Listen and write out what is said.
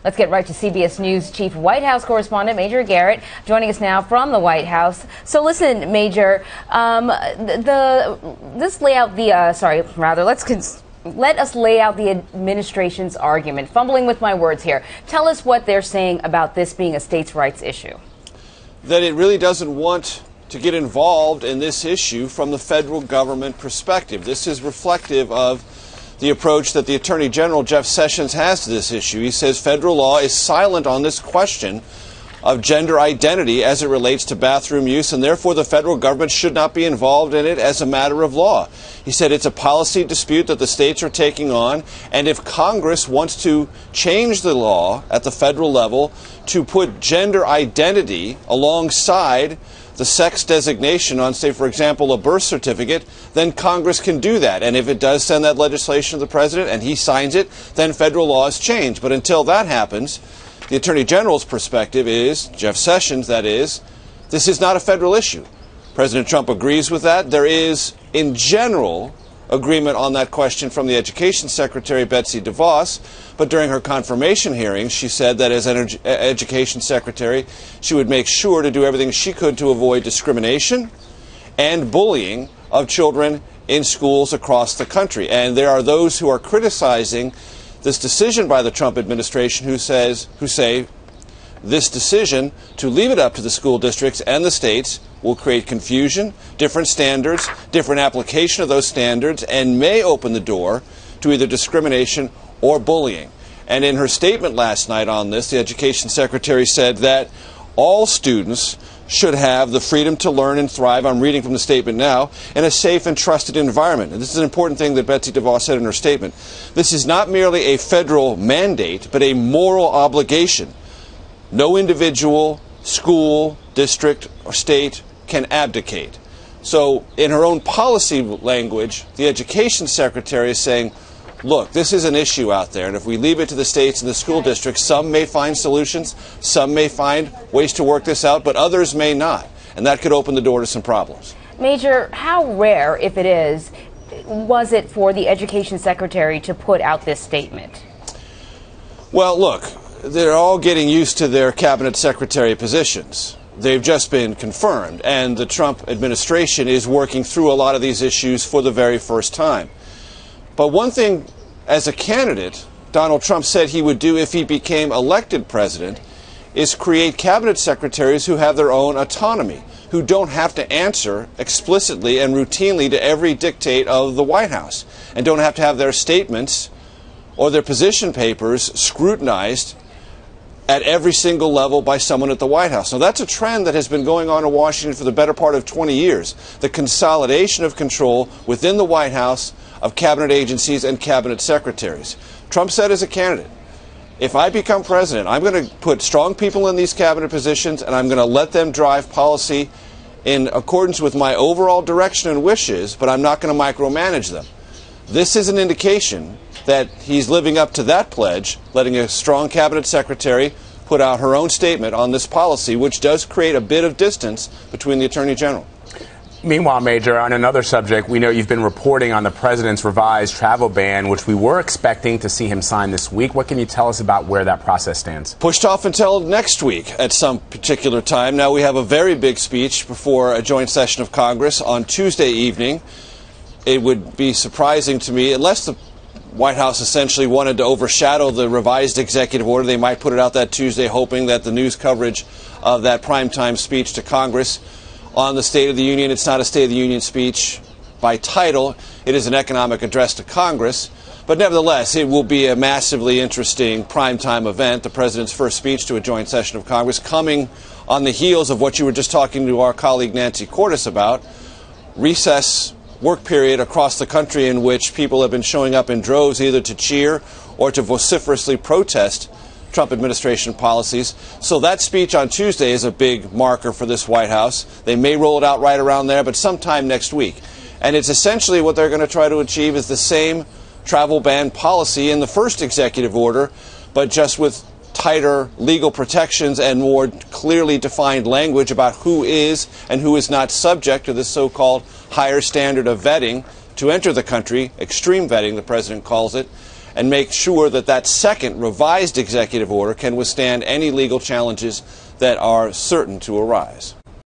Let's get right to CBS News Chief White House Correspondent Major Garrett joining us now from the White House. So listen, Major, let us lay out the administration's argument. Fumbling with my words here. Tell us what they're saying about this being a states' rights issue. That it really doesn't want to get involved in this issue from the federal government perspective. This is reflective of the approach that the Attorney General, Jeff Sessions, has to this issue. He says federal law is silent on this question of gender identity as it relates to bathroom use, and therefore the federal government should not be involved in it as a matter of law. He said it's a policy dispute that the states are taking on, and if Congress wants to change the law at the federal level to put gender identity alongside the sex designation on, say, for example, a birth certificate, then Congress can do that. And if it does send that legislation to the president and he signs it, then federal laws change. But until that happens, the Attorney General's perspective is, Jeff Sessions, that is, this is not a federal issue. President Trump agrees with that. There is, in general, agreement on that question from the Education Secretary, Betsy DeVos. But during her confirmation hearings, she said that as Education Secretary, she would make sure to do everything she could to avoid discrimination and bullying of children in schools across the country. And there are those who are criticizing this decision by the Trump administration who say this decision to leave it up to the school districts and the states will create confusion, different standards, different application of those standards, and may open the door to either discrimination or bullying. And in her statement last night on this, the Education Secretary said that all students should have the freedom to learn and thrive, I'm reading from the statement now, in a safe and trusted environment. And this is an important thing that Betsy DeVos said in her statement. This is not merely a federal mandate, but a moral obligation. No individual, school, district, or state can abdicate. So in her own policy language, the Education Secretary is saying, look, this is an issue out there, and if we leave it to the states and the school districts, some may find solutions, some may find ways to work this out, but others may not, and that could open the door to some problems. Major, how rare, if it is, was it for the Education Secretary to put out this statement? Well, look, they're all getting used to their cabinet secretary positions. They've just been confirmed, and the Trump administration is working through a lot of these issues for the very first time. But one thing, as a candidate, Donald Trump said he would do if he became elected president is create cabinet secretaries who have their own autonomy, who don't have to answer explicitly and routinely to every dictate of the White House, and don't have to have their statements or their position papers scrutinized at every single level by someone at the White House. Now, that's a trend that has been going on in Washington for the better part of 20 years, the consolidation of control within the White House of cabinet agencies and cabinet secretaries. Trump said as a candidate, if I become president, I'm going to put strong people in these cabinet positions and I'm going to let them drive policy in accordance with my overall direction and wishes, but I'm not going to micromanage them. This is an indication that he's living up to that pledge, letting a strong cabinet secretary put out her own statement on this policy, which does create a bit of distance between the Attorney General. Meanwhile, Major, on another subject, we know you've been reporting on the president's revised travel ban, which we were expecting to see him sign this week. What can you tell us about where that process stands? Pushed off until next week at some particular time. Now we have a very big speech before a joint session of Congress on Tuesday evening. It would be surprising to me, unless the White House essentially wanted to overshadow the revised executive order, they might put it out that Tuesday, hoping that the news coverage of that primetime speech to Congress on the State of the Union, it's not a State of the Union speech by title, it is an economic address to Congress, but nevertheless, it will be a massively interesting primetime event, the President's first speech to a joint session of Congress, coming on the heels of what you were just talking to our colleague Nancy Cordes about, recess work period across the country in which people have been showing up in droves either to cheer or to vociferously protest Trump administration policies. So that speech on Tuesday is a big marker for this White House. They may roll it out right around there, but sometime next week. And it's essentially what they're going to try to achieve is the same travel ban policy in the first executive order, but just with tighter legal protections and more clearly defined language about who is and who is not subject to this so-called higher standard of vetting to enter the country, extreme vetting, the president calls it. and make sure that that second revised executive order can withstand any legal challenges that are certain to arise.